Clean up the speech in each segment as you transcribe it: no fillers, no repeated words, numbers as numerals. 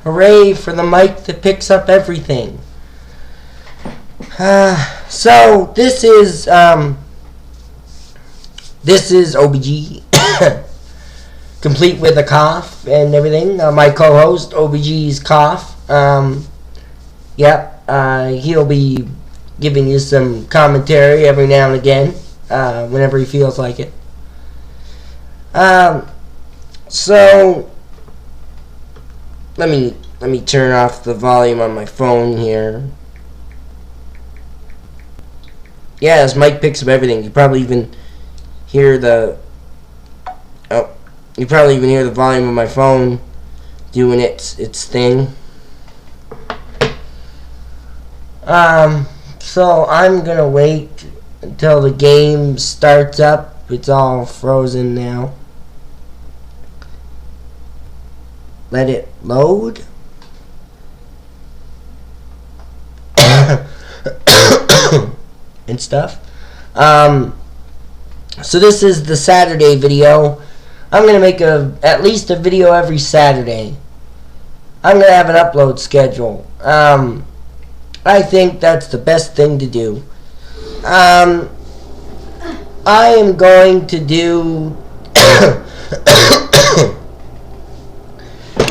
Hooray for the mic that picks up everything. So this is OBG, complete with a cough and everything. My co-host OBG's cough. He'll be giving you some commentary every now and again, whenever he feels like it. So let me turn off the volume on my phone here. Yeah, this mic picks up everything. You probably even hear the volume of my phone doing its thing. So I'm gonna wait until the game starts up. It's all frozen now. Let it load. And stuff. So this is the Saturday video. I'm gonna make at least a video every Saturday. I'm gonna have an upload schedule. I think that's the best thing to do. I am going to do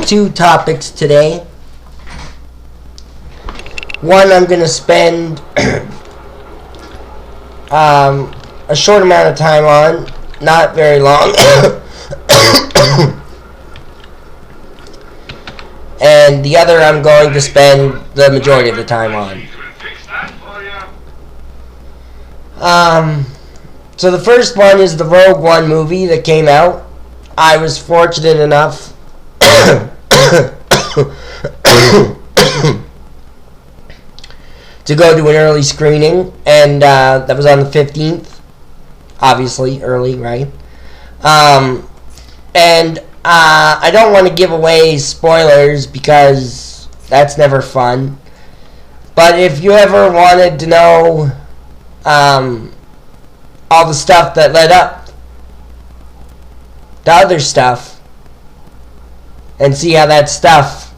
2 topics today. One, I'm going to spend a short amount of time on, not very long. And the other I'm going to spend the majority of the time on. So the first one is the Rogue One movie that came out. I was fortunate enough to go to an early screening, and that was on the 15th. Obviously, early, right? And I don't want to give away spoilers because that's never fun. But if you ever wanted to know all the stuff that led up to other stuff and see how that stuff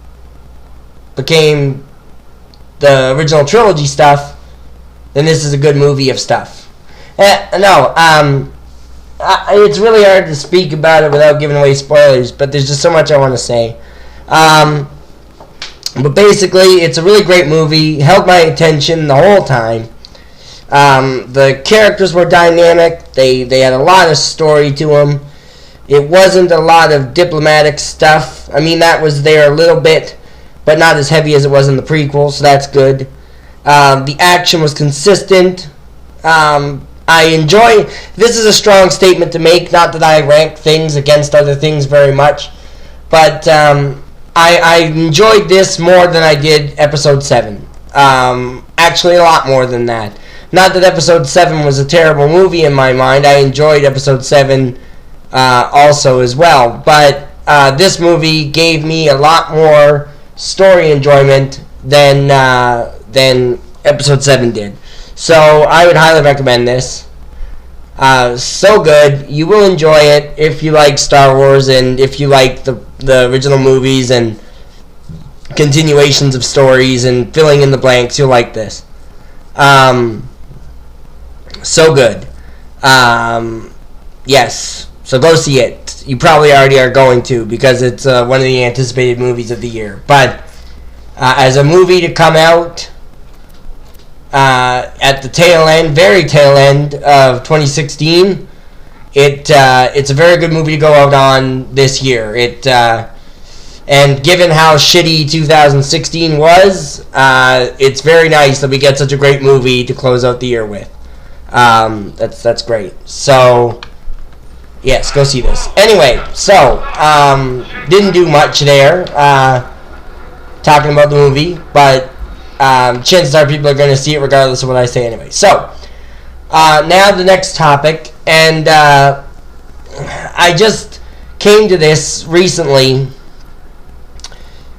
became the original trilogy stuff, then this is a good movie of stuff. It's really hard to speak about it without giving away spoilers, but there's just so much I want to say. But basically, it's a really great movie. Held my attention the whole time. The characters were dynamic. They had a lot of story to them. It wasn't a lot of diplomatic stuff. I mean, that was there a little bit, but not as heavy as it was in the prequel, so that's good. The action was consistent. I enjoy... This is a strong statement to make, not that I rank things against other things very much, but I enjoyed this more than I did Episode 7. Actually, a lot more than that. Not that Episode 7 was a terrible movie in my mind. I enjoyed Episode 7 also as well, but this movie gave me a lot more story enjoyment than Episode 7 did. So I would highly recommend this. So good. You will enjoy it if you like Star Wars and if you like the original movies and continuations of stories and filling in the blanks. You'll like this. So good. Yes. So go see it. You probably already are going to because it's one of the anticipated movies of the year. But as a movie to come out at the tail end, very tail end of 2016, it's a very good movie to go out on this year. And given how shitty 2016 was, it's very nice that we get such a great movie to close out the year with. That's great. So yes, go see this. Anyway, so didn't do much there talking about the movie, but chances are people are going to see it regardless of what I say anyway. So now the next topic, and I just came to this recently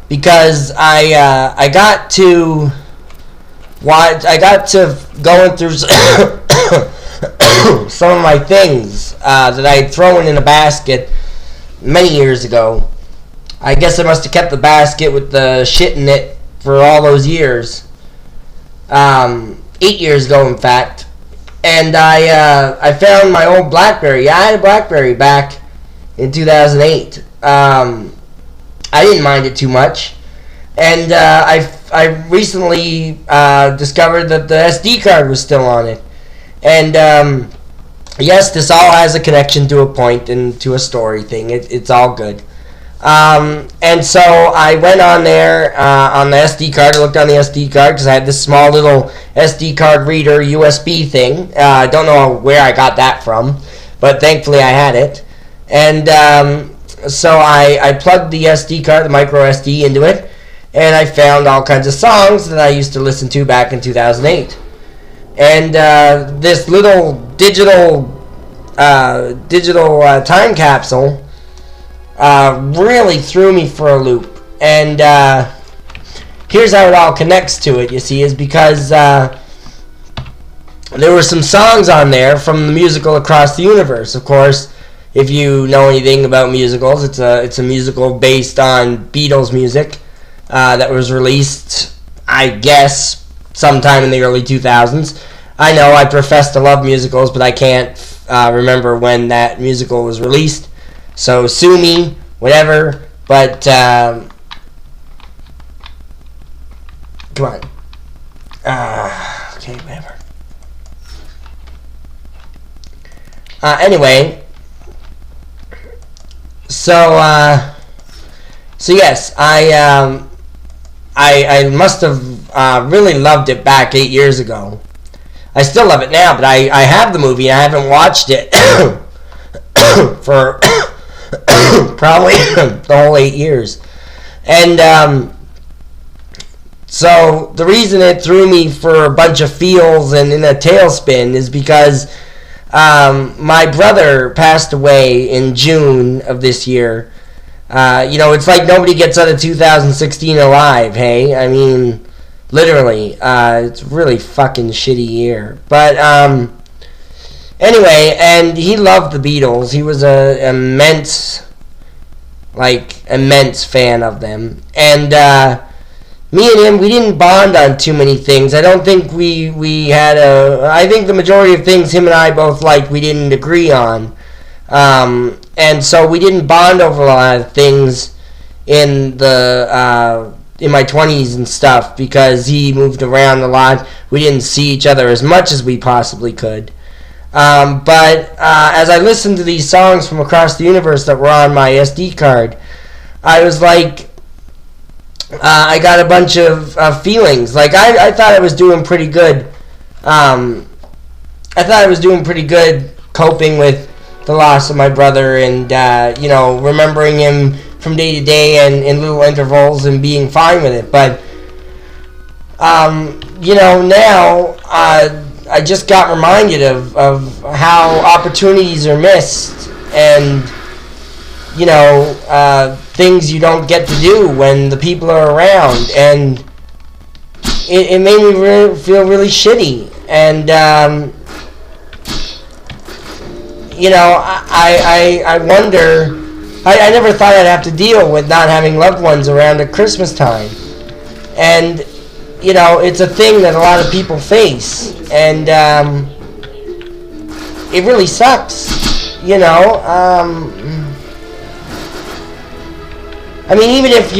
because I got to going through some of my things that I had thrown in a basket many years ago, I guess I must have kept the basket with the shit in it for all those years. 8 years ago, in fact. And I found my old BlackBerry. Yeah, I had a BlackBerry back in 2008. I didn't mind it too much. And I recently discovered that the SD card was still on it. And yes, this all has a connection to a point and to a story thing. It's all good. And so I went on there on the SD card. I looked on the SD card because I had this small little SD card reader USB thing. I don't know where I got that from, but thankfully I had it. And so I plugged the SD card, the micro SD, into it, and I found all kinds of songs that I used to listen to back in 2008. And this little digital time capsule really threw me for a loop. And here's how it all connects to it, you see, is because there were some songs on there from the musical Across the Universe. Of course, if you know anything about musicals, it's a musical based on Beatles music that was released, I guess, sometime in the early 2000s. I know I profess to love musicals, but I can't remember when that musical was released. So sue me, whatever. But come on. Okay, whatever. Anyway, so yes, I must have really loved it back 8 years ago. I still love it now, but I have the movie and I haven't watched it for probably the whole 8 years. And so the reason it threw me for a bunch of feels and in a tailspin is because my brother passed away in June of this year. It's like nobody gets out of 2016 alive, hey? I mean, literally. It's a really fucking shitty year. But anyway, and he loved the Beatles. He was a immense fan of them. And me and him, we didn't bond on too many things. I don't think we had I think the majority of things him and I both liked we didn't agree on. And so we didn't bond over a lot of things in my 20s and stuff because he moved around a lot. We didn't see each other as much as we possibly could. But as I listened to these songs from across the universe that were on my SD card, I was like, I got a bunch of feelings. Like, I thought I was doing pretty good. I thought I was doing pretty good coping with the loss of my brother and, remembering him from day to day and in little intervals and being fine with it. But, now I just got reminded of how opportunities are missed and, things you don't get to do when the people are around. And it made me feel really shitty. And, I wonder, I never thought I'd have to deal with not having loved ones around at Christmas time. And, it's a thing that a lot of people face. And, it really sucks, even if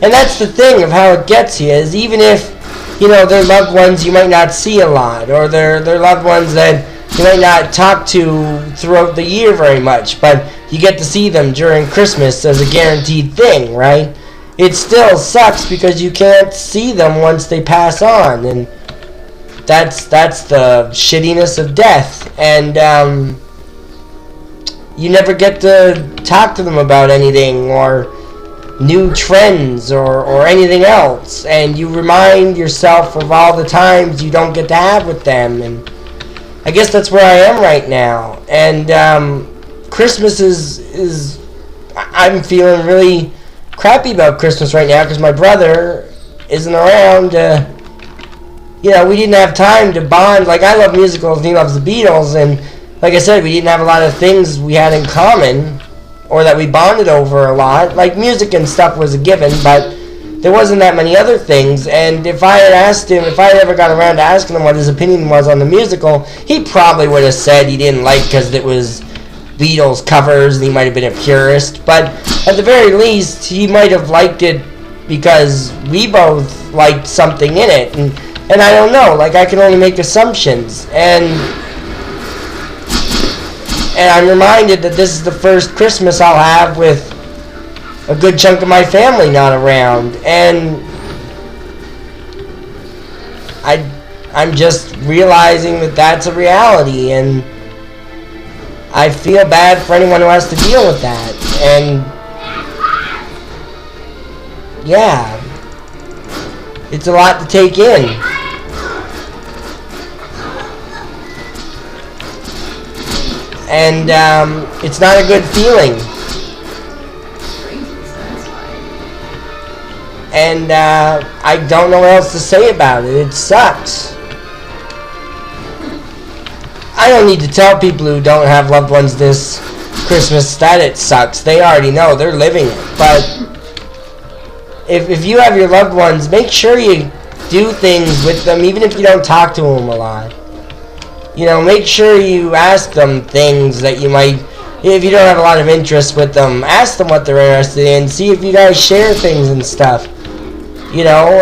and that's the thing of how it gets you, is even if, they're loved ones you might not see a lot, or they're loved ones that you might not talk to throughout the year very much, but you get to see them during Christmas as a guaranteed thing, right? It still sucks because you can't see them once they pass on, and that's the shittiness of death. And you never get to talk to them about anything or new trends or anything else, and you remind yourself of all the times you don't get to have with them. And I guess that's where I am right now. And Christmas is I'm feeling really crappy about Christmas right now because my brother isn't around. We didn't have time to bond. Like, I love musicals and he loves the Beatles, and like I said, we didn't have a lot of things we had in common or that we bonded over a lot. Like, music and stuff was a given, but there wasn't that many other things. And if I had asked him, if I had ever got around to asking him what his opinion was on the musical, he probably would have said he didn't like because it was Beatles covers and he might have been a purist. But at the very least, he might have liked it because we both liked something in it. And I don't know, like, I can only make assumptions. And I'm reminded that this is the first Christmas I'll have with a good chunk of my family not around. And I'm just realizing that that's a reality. And I feel bad for anyone who has to deal with that. And yeah, it's a lot to take in. And it's not a good feeling. And I don't know what else to say about it. It sucks. I don't need to tell people who don't have loved ones this Christmas that it sucks. They already know. They're living it. But if you have your loved ones, make sure you do things with them, even if you don't talk to them a lot. You know, make sure you ask them things that you might, if you don't have a lot of interest with them, ask them what they're interested in. See if you guys share things and stuff. You know,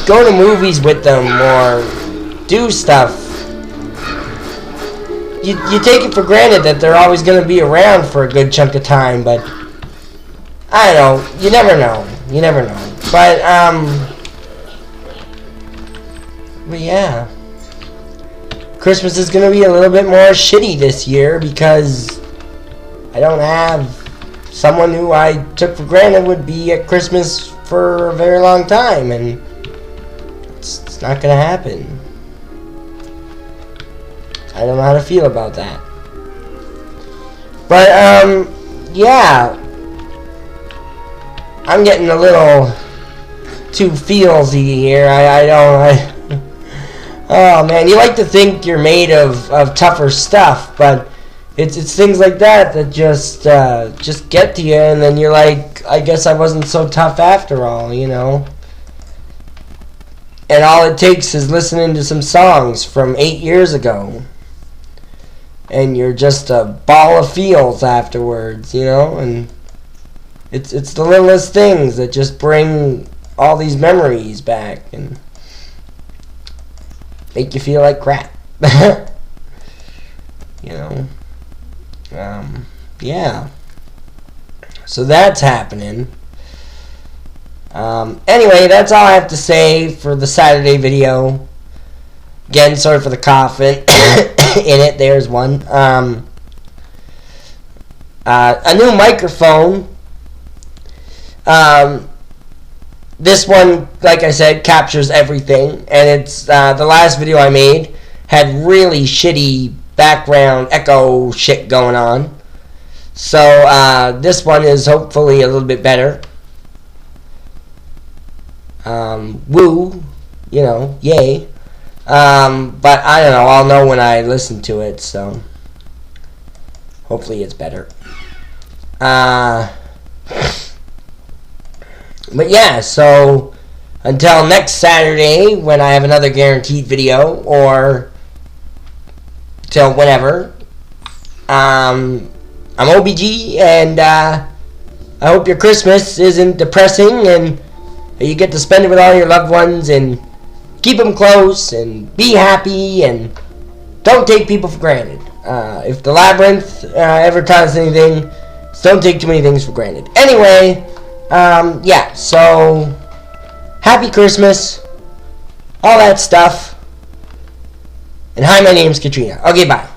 go to movies with them or do stuff. You take it for granted that they're always going to be around for a good chunk of time, but I don't know. You never know. You never know. But yeah. Christmas is going to be a little bit more shitty this year because I don't have someone who I took for granted would be at Christmas for a very long time, and it's not going to happen. I don't know how to feel about that. But, yeah. I'm getting a little too feelsy here. Oh man, you like to think you're made of tougher stuff, but it's things like that that just get to you, and then you're like, I guess I wasn't so tough after all, you know. And all it takes is listening to some songs from 8 years ago, and you're just a ball of feels afterwards, you know. And it's the littlest things that just bring all these memories back and make you feel like crap. You know. Yeah. So that's happening. Anyway, that's all I have to say for the Saturday video. Again, sorry for the cough in it. There's one. A new microphone. This one, like I said, captures everything, and it's the last video I made had really shitty background echo shit going on. So this one is hopefully a little bit better. Woo, you know, yay. But I don't know, I'll know when I listen to it, so hopefully it's better. But yeah, so until next Saturday when I have another guaranteed video, or till whenever, I'm OBG, and I hope your Christmas isn't depressing and you get to spend it with all your loved ones and keep them close and be happy and don't take people for granted. If the Labyrinth ever taught us anything, it's don't take too many things for granted. Anyway, yeah, so happy Christmas, all that stuff, and hi, my name's Katrina. Okay, bye.